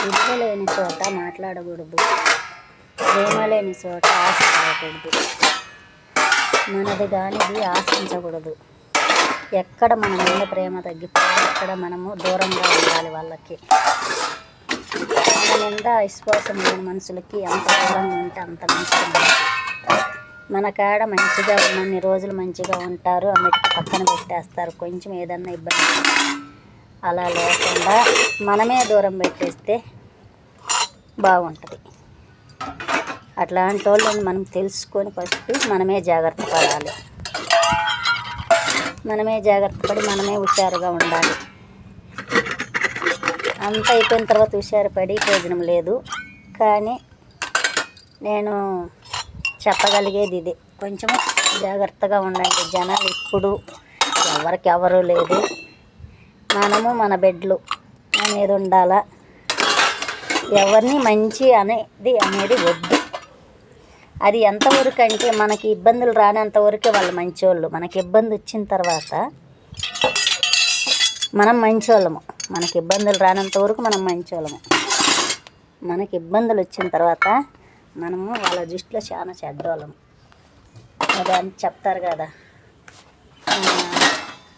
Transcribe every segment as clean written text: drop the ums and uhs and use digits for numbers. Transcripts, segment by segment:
విలువ లేని చోట మాట్లాడకూడదు, ప్రేమ లేని చోట ఆశ పడకూడదు, మనది కానిది ఆశించకూడదు. ఎక్కడ మన మీద ప్రేమ తగ్గిపోయి అక్కడ మనము దూరంగా ఉండాలి వాళ్ళకి. మన మీద విశ్వాసం లేని మనుషులకి ఎంత దూరంగా ఉంటే అంత మంచిది. మన కాడ మంచిగా ఉన్నన్ని రోజులు మంచిగా ఉంటారు, అన్నిటికీ పక్కన పెట్టేస్తారు కొంచెం ఏదన్నా ఇబ్బంది. అలా లేకుండా మనమే దూరం పెట్టేస్తే బాగుంటుంది. అట్లాంటి వాళ్ళని మనం తెలుసుకొని ఫస్ట్ మనమే జాగ్రత్త పడాలి. మనమే జాగ్రత్త పడి మనమే హుషారుగా ఉండాలి. అంత అయిపోయిన తర్వాత హుషారు పడి ప్రయోజనం లేదు. కానీ నేను చెప్పగలిగేది ఇదే, కొంచెం జాగ్రత్తగా ఉండండి. జనాలు ఇప్పుడు ఎవరు లేదు, మనము మన బెడ్లు అనేది ఉండాలా. ఎవరిని మంచి అనేది వద్దు. అది ఎంతవరకు అంటే మనకి ఇబ్బందులు రానంతవరకే వాళ్ళు మంచోళ్ళు. మనకి ఇబ్బంది వచ్చిన తర్వాత మనం మంచోళ్ళము. మనకి ఇబ్బందులు రానంత వరకు మనం మంచోళ్ళము. మనకి ఇబ్బందులు వచ్చిన తర్వాత మనము వాళ్ళ దృష్టిలో చాలా చెడ్డోళ్ళము. అదే అని చెప్తారు కదా,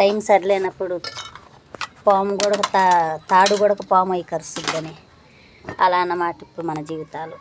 టైం సరిలేనప్పుడు పాము కూడా తాడు కూడా పాము అయి కరుస్తుందని. అలా అన్నమాట ఇప్పుడు మన జీవితాలు.